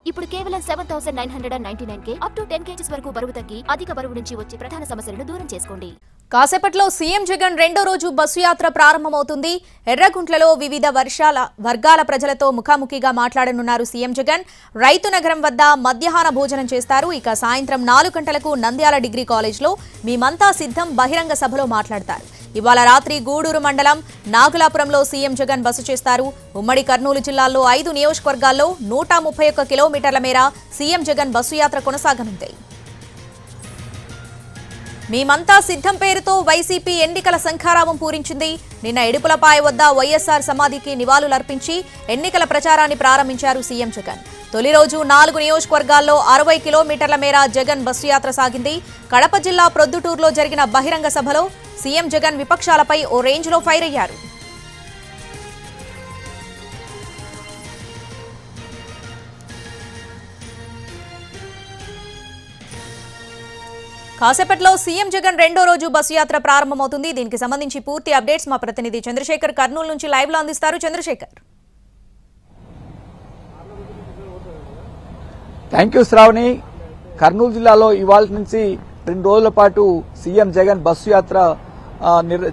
ఇప్పుడు కేవలం 7,999 up to 10 kgs వరకు బరువు తగ్గి అధిక బరువు నుంచి వచ్చే ప్రధాన సమస్యలను దూరం చేసుకోండి. కాసేపట్లో సీఎం జగన్ రెండో రోజు బస్సు యాత్ర ప్రారంభమవుతుంది. ఎర్రగుంట్లలో వివిధ వర్గాల ప్రజలతో ముఖాముఖిగా మాట్లాడనున్నారు సీఎం జగన్. రైతు నగరం వద్ద మధ్యాహ్న భోజనం చేస్తారు. ఇక సాయంత్రం 4 గంటలకు నంద్యాల డిగ్రీ కాలేజ్లో మేమంతా సిద్ధం బహిరంగ సభలో మాట్లాడతారు. ఇవాళ రాత్రి గూడూరు మండలం నాగులాపురంలో సీఎం జగన్ బస చేస్తారు. ఉమ్మడి కర్నూలు జిల్లాలో 5 నియోజకవర్గాల్లో 131 కిలోమీటర్ల మేర సీఎం జగన్ బస్సు యాత్ర కొనసాగనుంది. మేమంతా సిద్ధం పేరుతో వైసీపీ ఎన్నికల శంఖారావం పూరించింది. నిన్న ఎడుపులపాయ వద్ద వైఎస్ఆర్ సమాధికి నివాళులర్పించి ఎన్నికల ప్రచారాన్ని ప్రారంభించారు సీఎం జగన్. తొలి రోజు 4 నియోజకవర్గాల్లో 60 కిలోమీటర్ల మేర జగన్ బస్సు యాత్ర సాగింది. కడప జిల్లా ప్రొద్దుటూరులో జరిగిన బహిరంగ సభలో సీఎం జగన్ విపక్షాలపై ఓ రేంజ్లో ఫైర్ అయ్యారు. కాసేపట్లో సీఎం జగన్ రెండో రోజు బస్సు యాత్ర ప్రారంభమవుతుంది. దీనికి సంబంధించి పూర్తి అప్డేట్స్ మా ప్రతినిధి చంద్రశేఖర్ కర్నూలు నుంచి లైవ్ లో అందిస్తారు. చంద్రశేఖర్. Thank you Sravani. కర్నూలు జిల్లాలో ఇవాళ నుంచి 2 రోజుల పాటు సీఎం జగన్ బస్సు యాత్ర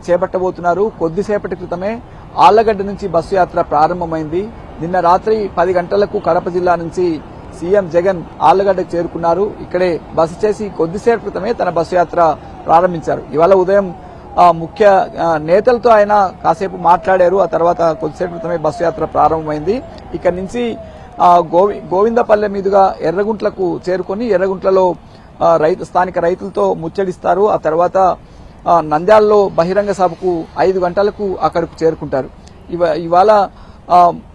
చేపట్టబోతున్నారు. కొద్దిసేపటి క్రితమే ఆళ్లగడ్డ నుంచి బస్సు యాత్ర ప్రారంభమైంది. నిన్న రాత్రి 10 గంటలకు కడప జిల్లా నుంచి సీఎం జగన్ ఆళ్లగడ్డకు చేరుకున్నారు. ఇక్కడే బస చేసి కొద్దిసేపు క్రితమే తన బస్సు యాత్ర ప్రారంభించారు. ఇవాళ ఉదయం ముఖ్య నేతలతో ఆయన కాసేపు మాట్లాడారు. ఆ తర్వాత కొద్దిసేపు క్రితమే బస్సు యాత్ర ప్రారంభమైంది. ఇక్కడి నుంచి గోవిందపల్లె మీదుగా ఎర్రగుంట్లకు చేరుకుని ఎర్రగుంట్లలో స్థానిక రైతులతో ముచ్చడిస్తారు. ఆ తర్వాత నంద్యాలలో బహిరంగ సభకు 5 గంటలకు అక్కడకు చేరుకుంటారు. ఇవాళ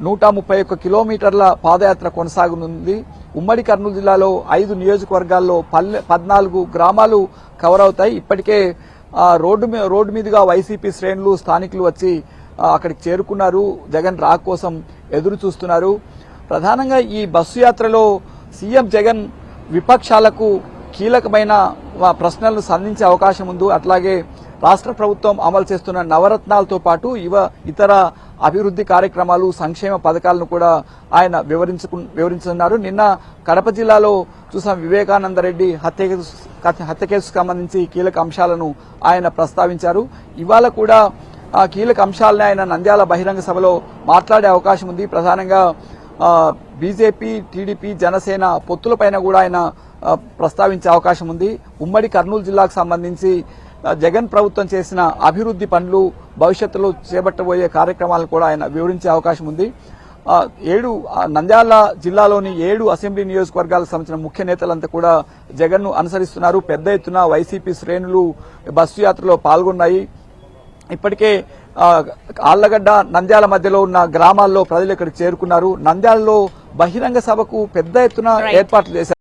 131 కిలోమీటర్ల పాదయాత్ర కొనసాగనుంది. ఉమ్మడి కర్నూలు జిల్లాలో 5 నియోజకవర్గాల్లో 14 గ్రామాలు కవర్ అవుతాయి. ఇప్పటికే రోడ్డు మీదుగా వైసీపీ శ్రేణులు స్థానికులు వచ్చి అక్కడికి చేరుకున్నారు. జగన్ రాక కోసం ఎదురు చూస్తున్నారు. ప్రధానంగా ఈ బస్సు యాత్రలో సీఎం జగన్ విపక్షాలకు కీలకమైన ప్రశ్నలను సంధించే అవకాశం ఉంది. అట్లాగే రాష్ట్ర ప్రభుత్వం అమలు చేస్తున్న నవరత్నాలతో పాటు ఇతర అభివృద్ధి కార్యక్రమాలు సంక్షేమ పథకాలను కూడా ఆయన వివరించున్నారు. నిన్న కడప జిల్లాలో చూసాం వివేకానందరెడ్డి హత్య కేసుకు సంబంధించి కీలక అంశాలను ఆయన ప్రస్తావించారు. ఇవాళ కూడా ఆ కీలక అంశాలను ఆయన నంద్యాల బహిరంగ సభలో మాట్లాడే అవకాశం ఉంది. ప్రధానంగా బీజేపీ, టీడీపీ, జనసేన పొత్తులపైన కూడా ఆయన ప్రస్తావించే అవకాశం ఉంది. ఉమ్మడి కర్నూలు జిల్లాకు సంబంధించి జగన్ ప్రభుత్వం చేసిన అభివృద్ధి పనులు, భవిష్యత్తులో చేపట్టబోయే కార్యక్రమాలను కూడా ఆయన వివరించే అవకాశం ఉంది. నంద్యాల జిల్లాలోని 7 అసెంబ్లీ నియోజకవర్గాలకు సంబంధించిన ముఖ్య నేతలంతా కూడా జగన్ ను అనుసరిస్తున్నారు. పెద్ద ఎత్తున వైసీపీ శ్రేణులు బస్సు యాత్రలో పాల్గొన్నాయి. ఇప్పటికే ఆళ్లగడ్డ, నంద్యాల మధ్యలో ఉన్న గ్రామాల్లో ప్రజలు ఇక్కడికి చేరుకున్నారు. నంద్యాలలో బహిరంగ సభకు పెద్ద ఎత్తున ఏర్పాట్లు చేశారు.